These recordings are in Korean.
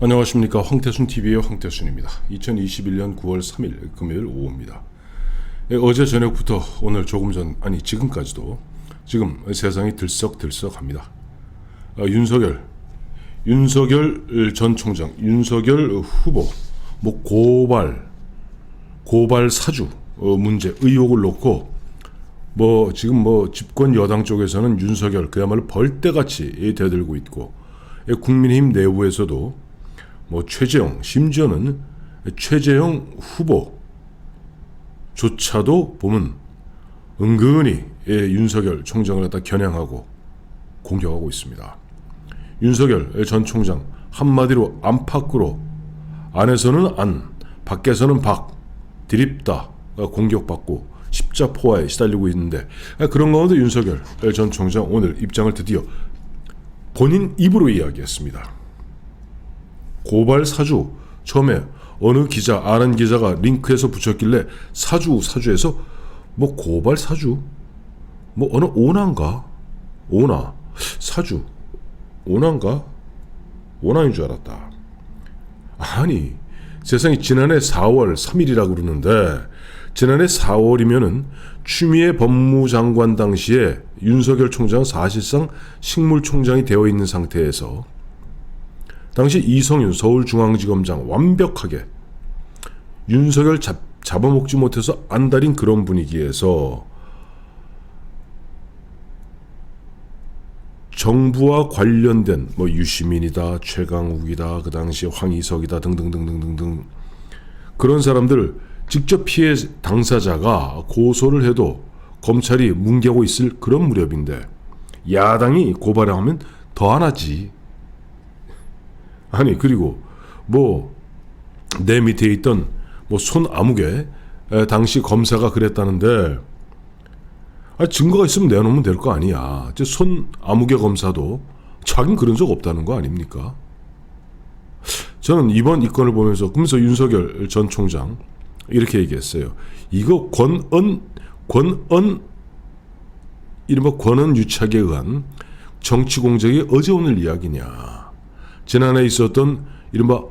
안녕하십니까. 황태순TV의 황태순입니다. 2021년 9월 3일 금요일 오후입니다. 어제 저녁부터 오늘 조금 전, 아니 지금까지도 지금 세상이 들썩들썩합니다. 윤석열 전 총장, 윤석열 후보 고발 사주 문제 의혹을 놓고 지금 집권 여당 쪽에서는 윤석열 그야말로 벌떼같이 대들고 있고, 국민의힘 내부에서도 최재형, 심지어는 최재형 후보조차도 보면 은근히 윤석열 총장을 갖다 겨냥하고 공격하고 있습니다. 윤석열 전 총장 한마디로 안팎으로, 안에서는 안, 밖에서는 박, 드립다 공격받고 십자포화에 시달리고 있는데, 그런 가운데 윤석열 전 총장 오늘 입장을 드디어 본인 입으로 이야기했습니다. 고발 사주, 처음에 어느 기자, 아는 기자가 링크해서 붙였길래 사주에서 고발 사주? 어느 오나인가? 오나, 사주, 오나인가? 오나인 줄 알았다. 아니, 세상에 지난해 4월 3일이라고 그러는데, 지난해 4월이면은 추미애 법무장관 당시에 윤석열 총장 사실상 식물총장이 되어 있는 상태에서 당시 이성윤 서울중앙지검장 완벽하게 윤석열 잡아먹지 못해서 안달인 그런 분위기에서 정부와 관련된 유시민이다, 최강욱이다, 그 당시 황희석이다 등등등등등등 그런 사람들 직접 피해 당사자가 고소를 해도 검찰이 뭉개고 있을 그런 무렵인데 야당이 고발하면 더 안 하지. 아니, 그리고 내 밑에 있던 손아무개 당시 검사가 그랬다는데, 증거가 있으면 내놓으면 될 거 아니야. 손아무개 검사도 자긴 그런 적 없다는 거 아닙니까? 저는 이번 이 건을 보면서 윤석열 전 총장 이렇게 얘기했어요. 이거 이른바 권한 유착에 의한 정치 공작이 어제 오늘 이야기냐. 지난해 있었던 이른바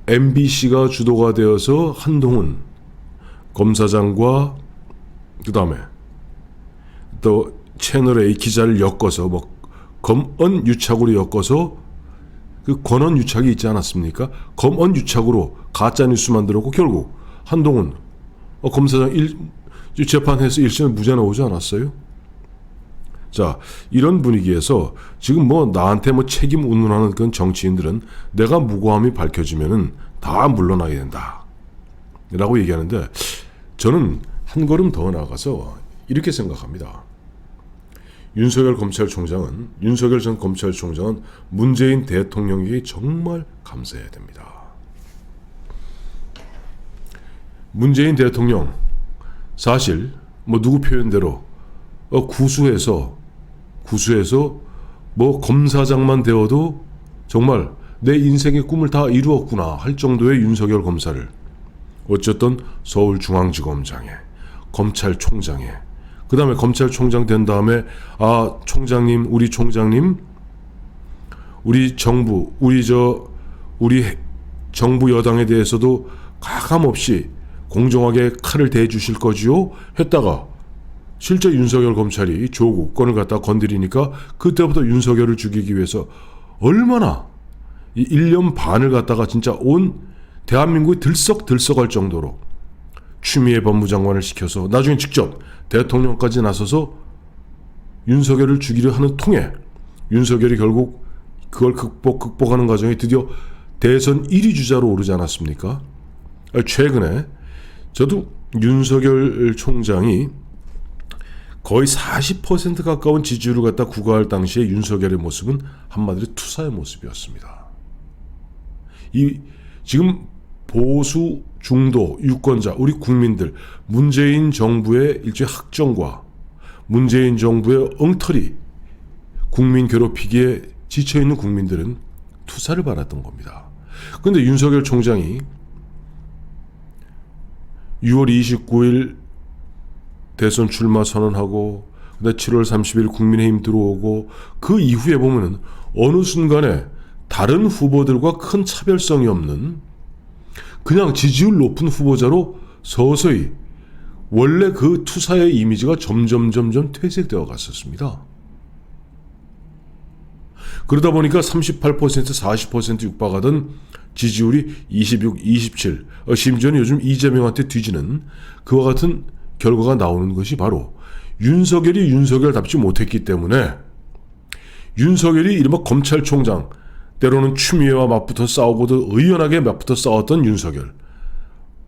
MBC가 주도가 되어서 한동훈 검사장과 그 다음에 또 채널A 기자를 엮어서 검언 유착으로 엮어서 그 권한 유착이 있지 않았습니까? 검언 유착으로 가짜 뉴스 만들었고 결국 한동훈 검사장 재판해서 1심에 무죄 나오지 않았어요? 자, 이런 분위기에서 지금 나한테 책임 운운하는 그런 정치인들은 내가 무고함이 밝혀지면은 다 물러나야 된다 라고 얘기하는데, 저는 한 걸음 더 나아가서 이렇게 생각합니다. 윤석열 전 검찰총장은 문재인 대통령에게 정말 감사해야 됩니다. 문재인 대통령 사실 누구 표현대로 구수해서 검사장만 되어도 정말 내 인생의 꿈을 다 이루었구나 할 정도의 윤석열 검사를 어쨌든 서울중앙지검장에, 검찰총장에, 그 다음에 검찰총장 된 다음에 총장님, 우리 총장님, 우리 정부 여당에 대해서도 가감없이 공정하게 칼을 대주실 거지요? 했다가 실제 윤석열 검찰이 조국 건을 갖다 건드리니까 그때부터 윤석열을 죽이기 위해서 얼마나 1년 반을 갖다가 진짜 온 대한민국이 들썩들썩할 정도로 추미애 법무장관을 시켜서 나중에 직접 대통령까지 나서서 윤석열을 죽이려 하는 통에 윤석열이 결국 그걸 극복하는 과정에 드디어 대선 1위 주자로 오르지 않았습니까? 최근에 저도 윤석열 총장이 거의 40% 가까운 지지율을 갖다 구가할 당시에 윤석열의 모습은 한마디로 투사의 모습이었습니다. 지금 보수 중도 유권자 우리 국민들, 문재인 정부의 일종의 학정과 문재인 정부의 엉터리 국민 괴롭히기에 지쳐있는 국민들은 투사를 받았던 겁니다. 그런데 윤석열 총장이 6월 29일 대선 출마 선언하고 7월 30일 국민의힘 들어오고 그 이후에 보면은 어느 순간에 다른 후보들과 큰 차별성이 없는 그냥 지지율 높은 후보자로 서서히 원래 그 투사의 이미지가 점점 퇴색되어 갔었습니다. 그러다 보니까 38%, 40% 육박하던 지지율이 26, 27, 심지어는 요즘 이재명한테 뒤지는 그와 같은 결과가 나오는 것이 바로 윤석열이 윤석열답지 못했기 때문에 윤석열이 이른바 검찰총장, 때로는 추미애와 맞붙어 싸우고도 의연하게 맞붙어 싸웠던 윤석열,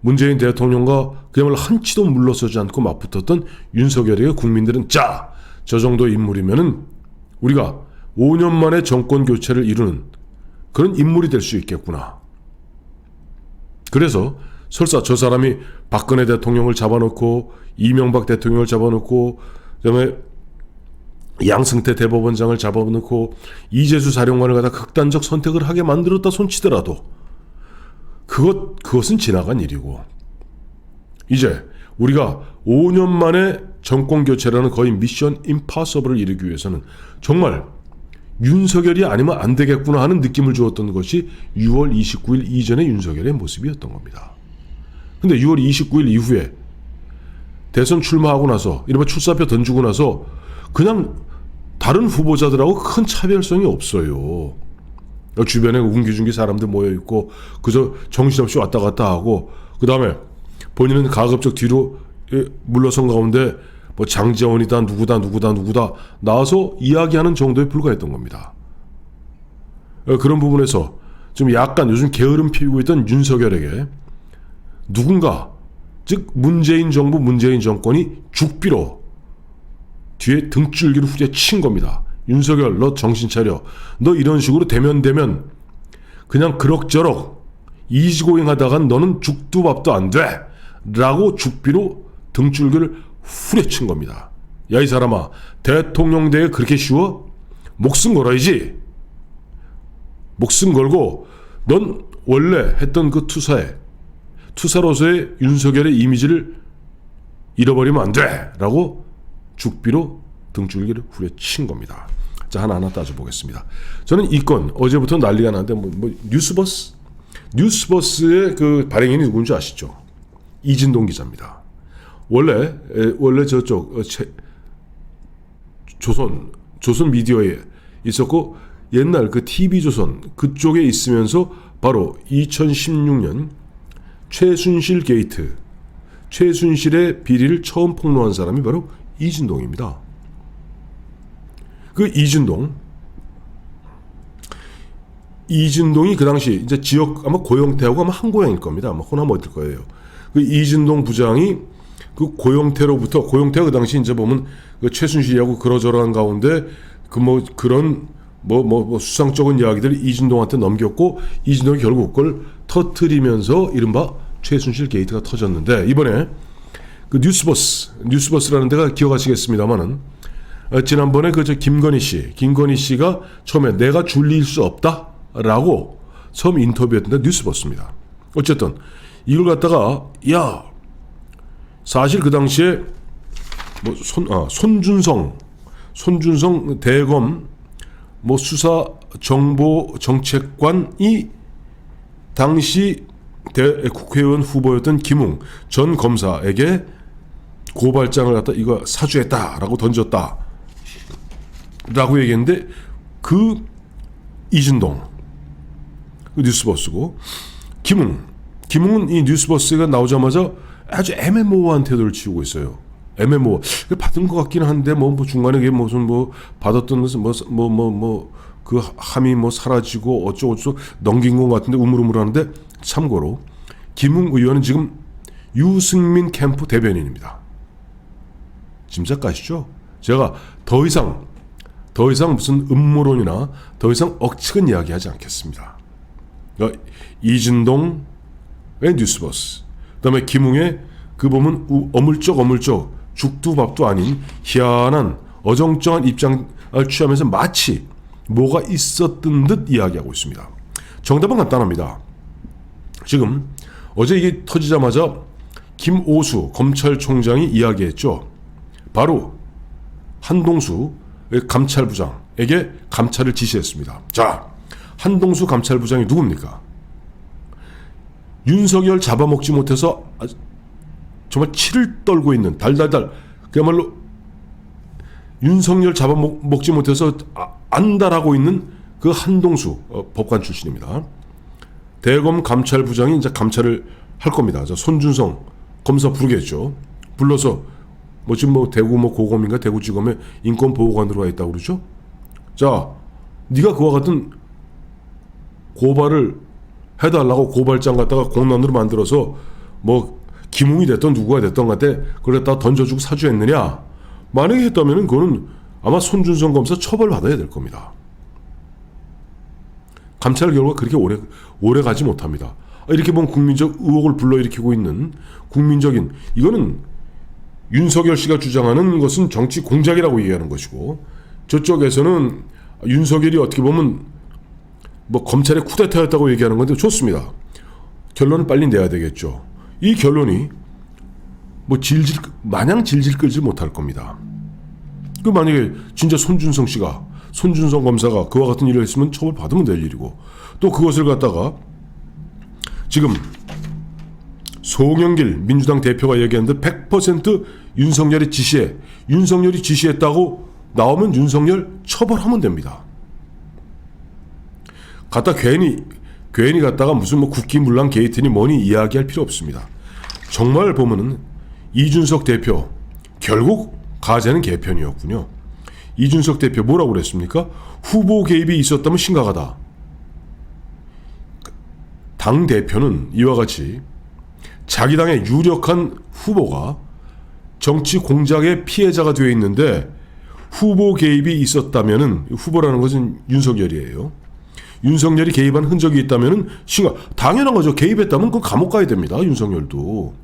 문재인 대통령과 그야말로 한치도 물러서지 않고 맞붙었던 윤석열에게 국민들은 자, 저 정도 인물이면은 우리가 5년 만에 정권 교체를 이루는 그런 인물이 될 수 있겠구나. 그래서 설사 저 사람이 박근혜 대통령을 잡아놓고 이명박 대통령을 잡아놓고 그다음에 양승태 대법원장을 잡아놓고 이재수 사령관을 갖다 극단적 선택을 하게 만들었다 손치더라도 그것은 지나간 일이고 이제 우리가 5년 만에 정권 교체라는 거의 미션 임파서블을 이루기 위해서는 정말 윤석열이 아니면 안 되겠구나 하는 느낌을 주었던 것이 6월 29일 이전의 윤석열의 모습이었던 겁니다. 근데 6월 29일 이후에 대선 출마하고 나서 이른바 출사표 던지고 나서 그냥 다른 후보자들하고 큰 차별성이 없어요. 주변에 웅기중기 사람들 모여있고 그저 정신없이 왔다 갔다 하고 그 다음에 본인은 가급적 뒤로 물러선 가운데 뭐 장재원이다 누구다 나와서 이야기하는 정도에 불과했던 겁니다. 그런 부분에서 좀 약간 요즘 게으름 피우고 있던 윤석열에게 누군가 즉 문재인 정부 문재인 정권이 죽비로 뒤에 등줄기를 후려친 겁니다. 윤석열 너 정신 차려. 너 이런 식으로 되면 그냥 그럭저럭 이지고잉 하다간 너는 죽도 밥도 안 돼 라고 죽비로 등줄기를 후려친 겁니다. 야 이 사람아, 대통령 대회 그렇게 쉬워? 목숨 걸어야지. 목숨 걸고 넌 원래 했던 그 투사로서의 윤석열의 이미지를 잃어버리면 안 돼 라고 죽비로 등줄기를 후려친 겁니다. 자, 하나하나 따져보겠습니다. 저는 이 건 어제부터 난리가 나는데 뉴스버스의 그 발행인이 누군지 아시죠? 이진동 기자입니다. 원래 저쪽 조선 미디어에 있었고 옛날 그 TV조선 그쪽에 있으면서 바로 2016년 최순실 게이트, 최순실의 비리를 처음 폭로한 사람이 바로 이진동입니다. 그 이진동이 그 당시 이제 지역 아마 고영태하고 아마 한 고향일 겁니다. 아마 호남 어딜 거예요. 그 이진동 부장이 그 고영태가 그 당시 이제 보면 그 최순실이하고 그러저러한 가운데 그 뭐 그런 뭐 수상쩍은 이야기들을 이진동한테 넘겼고 이진동이 결국 그걸 터트리면서 이른바 최순실 게이트가 터졌는데 이번에 그 뉴스버스라는 데가 기억하시겠습니다만은 지난번에 그 김건희 씨가 처음에 내가 줄리일 수 없다라고 처음 인터뷰했던 데 뉴스버스입니다. 어쨌든 이걸 갖다가 사실 그 당시에 뭐 손준성 대검 뭐 수사 정보 정책관이 당시 국회의원 후보였던 김웅 전 검사에게 고발장을 갖다 이거 사주했다라고 던졌다라고 얘기했는데 그 이진동 그 뉴스버스고 김웅은 이 뉴스버스가 나오자마자 아주 애매모호한 태도를 취하고 있어요. 애매모호. 받은 것 같기는 한데 뭐 중간에 이게 무슨 뭐 받았던 것은 그 함이 뭐 사라지고 어쩌고 넘긴 것 같은데 우물우물하는데 참고로 김웅 의원은 지금 유승민 캠프 대변인입니다. 짐작가시죠? 제가 더 이상 무슨 음모론이나 더 이상 억측은 이야기하지 않겠습니다. 그러니까 이진동의 뉴스버스, 그다음에 김웅의 그 보면 어물쩍 죽도 밥도 아닌 희한한 어정쩡한 입장을 취하면서 마치 뭐가 있었던 듯 이야기하고 있습니다. 정답은 간단합니다. 지금 어제 이게 터지자마자 김오수 검찰총장이 이야기했죠. 바로 한동수 감찰부장에게 감찰을 지시했습니다. 자, 한동수 감찰부장이 누굽니까? 윤석열 잡아먹지 못해서 정말 치를 떨고 있는 달달달, 그야말로 윤석열 잡아먹지 못해서 안달하고 있는 그 한동수 법관 출신입니다. 대검 감찰부장이 이제 감찰을 할 겁니다. 손준성 검사 부르겠죠. 불러서 지금 대구 고검인가 대구지검에 인권보호관으로 와 있다고 그러죠. 자, 네가 그와 같은 고발을 해달라고 고발장 갖다가 공란으로 만들어서 김웅이 됐던 누구가 됐던 간에 그걸 갖다가 던져주고 사주했느냐? 만약에 했다면 그거는 아마 손준성 검사 처벌받아야 될 겁니다. 감찰 결과 그렇게 오래 가지 못합니다. 이렇게 보면 국민적 의혹을 불러일으키고 있는 국민적인, 이거는 윤석열 씨가 주장하는 것은 정치 공작이라고 얘기하는 것이고, 저쪽에서는 윤석열이 어떻게 보면 검찰의 쿠데타였다고 얘기하는 건데, 좋습니다. 결론을 빨리 내야 되겠죠. 이 결론이 마냥 질질 끌지 못할 겁니다. 만약에 진짜 손준성 검사가 그와 같은 일을 했으면 처벌받으면 될 일이고, 또 그것을 갖다가 지금 송영길 민주당 대표가 얘기하는데 100% 윤석열이 지시했다고 나오면 윤석열 처벌하면 됩니다. 괜히 갖다가 무슨 국기문란 게이트니 뭐니 이야기할 필요 없습니다. 정말 보면은 이준석 대표 결국 가재는 개편이었군요. 이준석 대표 뭐라고 그랬습니까? 후보 개입이 있었다면 심각하다. 당 대표는 이와 같이 자기 당의 유력한 후보가 정치 공작의 피해자가 되어 있는데 후보 개입이 있었다면은, 후보라는 것은 윤석열이에요. 윤석열이 개입한 흔적이 있다면은 당연한 거죠. 개입했다면 그 감옥 가야 됩니다. 윤석열도.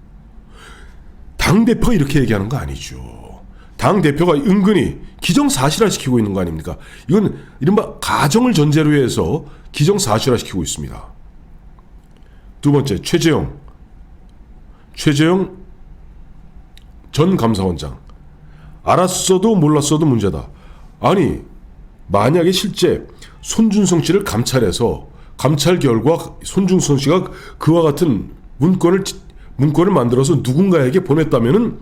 당 대표가 이렇게 얘기하는 거 아니죠. 당 대표가 은근히 기정사실화시키고 있는 거 아닙니까? 이건 이른바 가정을 전제로 해서 기정사실화시키고 있습니다. 두 번째, 최재형 전 감사원장. 알았어도 몰랐어도 문제다. 아니, 만약에 실제 손준성 씨를 감찰해서 감찰 결과 손준성 씨가 그와 같은 문건을 만들어서 누군가에게 보냈다면은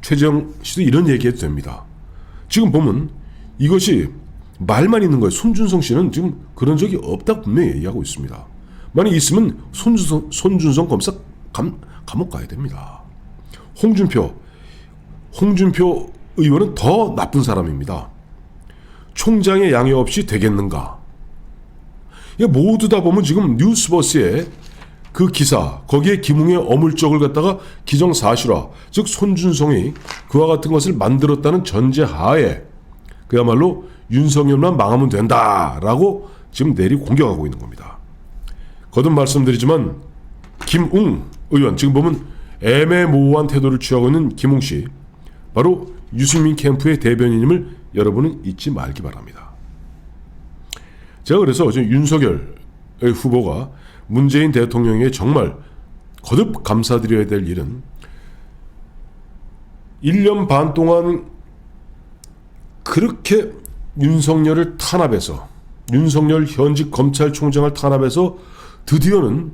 최재형 씨도 이런 얘기해도 됩니다. 지금 보면 이것이 말만 있는 거예요. 손준성 씨는 지금 그런 적이 없다고 분명히 얘기하고 있습니다. 만약 있으면 손준성 검사 감옥 가야 됩니다. 홍준표 의원은 더 나쁜 사람입니다. 총장의 양해 없이 되겠는가? 모두 다 보면 지금 뉴스버스의 그 기사, 거기에 김웅의 어물적을 갖다가 기정사실화, 즉 손준성이 그와 같은 것을 만들었다는 전제하에 그야말로 윤석열만 망하면 된다라고 지금 내리 공격하고 있는 겁니다. 거듭 말씀드리지만 김웅 의원, 지금 보면 애매모호한 태도를 취하고 있는 김웅 씨, 바로 유승민 캠프의 대변인임을 여러분은 잊지 말기 바랍니다. 제가 그래서 지금 윤석열 후보가 문재인 대통령에게 정말 거듭 감사드려야 될 일은 1년 반 동안 그렇게 윤석열을 탄압해서, 윤석열 현직 검찰총장을 탄압해서 드디어는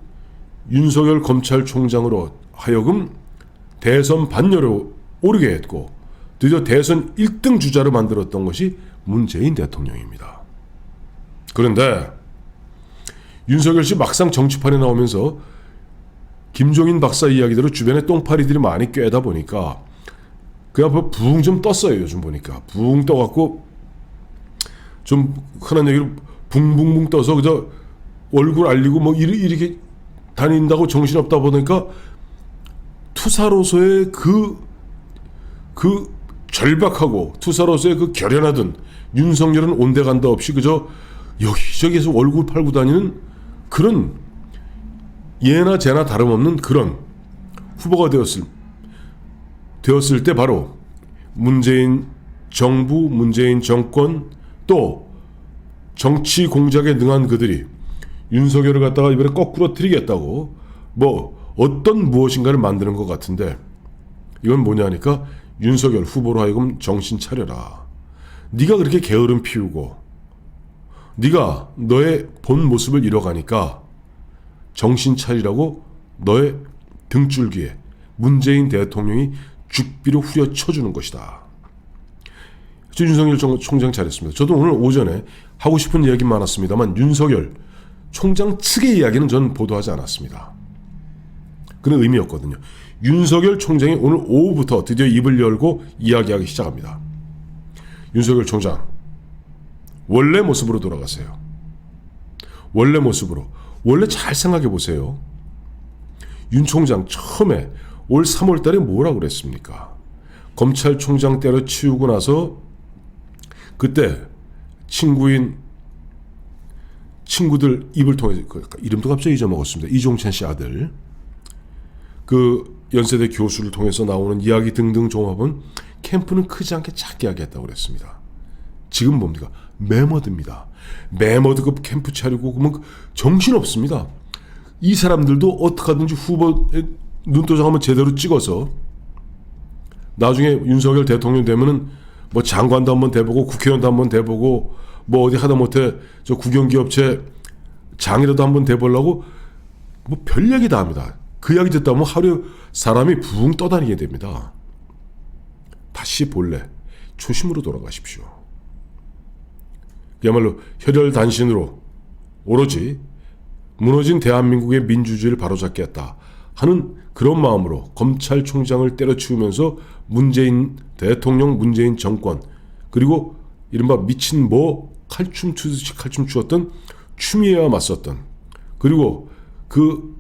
윤석열 검찰총장으로 하여금 대선 반열에 오르게 했고 드디어 대선 1등 주자로 만들었던 것이 문재인 대통령입니다. 그런데 윤석열 씨 막상 정치판에 나오면서 김종인 박사 이야기대로 주변에 똥파리들이 많이 꿰다 보니까 그 앞에 붕 좀 떴어요. 요즘 보니까 붕 떠갖고 좀 흔한 얘기로 붕붕붕 떠서 그저 얼굴 알리고 이렇게 다닌다고 정신없다 보니까 투사로서의 그 절박하고 투사로서의 그 결연하던 윤석열은 온데간다 없이 그저 여기저기에서 얼굴 팔고 다니는 그런 예나 재나 다름없는 그런 후보가 되었을 때 바로 문재인 정부, 문재인 정권, 또 정치 공작에 능한 그들이 윤석열을 갖다가 이번에 거꾸로 틀리겠다고 어떤 무엇인가를 만드는 것 같은데, 이건 뭐냐니까 윤석열 후보로 하여금 정신 차려라. 네가 그렇게 게으름 피우고 네가 너의 본 모습을 잃어가니까 정신 차리라고 너의 등줄기에 문재인 대통령이 죽비로 후려쳐주는 것이다. 윤석열 총장 잘했습니다. 저도 오늘 오전에 하고 싶은 이야기 많았습니다만 윤석열 총장 측의 이야기는 저는 보도하지 않았습니다. 그런 의미였거든요. 윤석열 총장이 오늘 오후부터 드디어 입을 열고 이야기하기 시작합니다. 윤석열 총장, 원래 모습으로 돌아가세요. 원래 모습으로. 원래 잘 생각해 보세요. 윤 총장 처음에 올 3월 달에 뭐라고 그랬습니까? 검찰총장 때려치우고 나서 그때 친구들 입을 통해서, 이름도 갑자기 잊어먹었습니다. 이종찬 씨 아들, 그 연세대 교수를 통해서 나오는 이야기 등등 종합은 캠프는 크지 않게 작게 하겠다고 그랬습니다. 지금 뭡니까? 매머드입니다. 매머드급 캠프 차리고 그러면 정신없습니다. 이 사람들도 어떻게든지 후보에 눈도장 한번 제대로 찍어서 나중에 윤석열 대통령 되면은 뭐 장관도 한번 돼보고 국회의원도 한번 돼보고 뭐 어디 하다못해 저 국영기업체 장이라도 한번 돼보려고 뭐 별 얘기 다 합니다. 그 이야기 듣다 보면 하루에 사람이 붕 떠다니게 됩니다. 다시 본래 초심으로 돌아가십시오. 그야말로 혈혈단신으로 오로지 무너진 대한민국의 민주주의를 바로잡겠다 하는 그런 마음으로 검찰총장을 때려치우면서 문재인 대통령, 문재인 정권, 그리고 이른바 미친 칼춤 추듯이 칼춤 추었던 추미애와 맞섰던, 그리고 그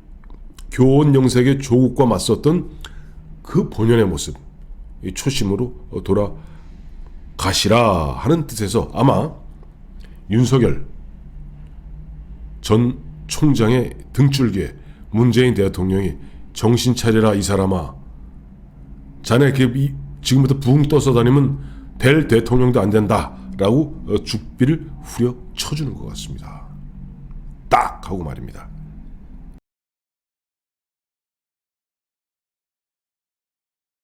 교원 영색의 조국과 맞섰던 그 본연의 모습, 이 초심으로 돌아가시라 하는 뜻에서 아마 윤석열 전 총장의 등줄기에 문재인 대통령이 정신 차려라 이 사람아, 자네 지금부터 붕 떠서 다니면 될 대통령도 안 된다 라고 죽비를 후려 쳐주는 것 같습니다. 딱 하고 말입니다.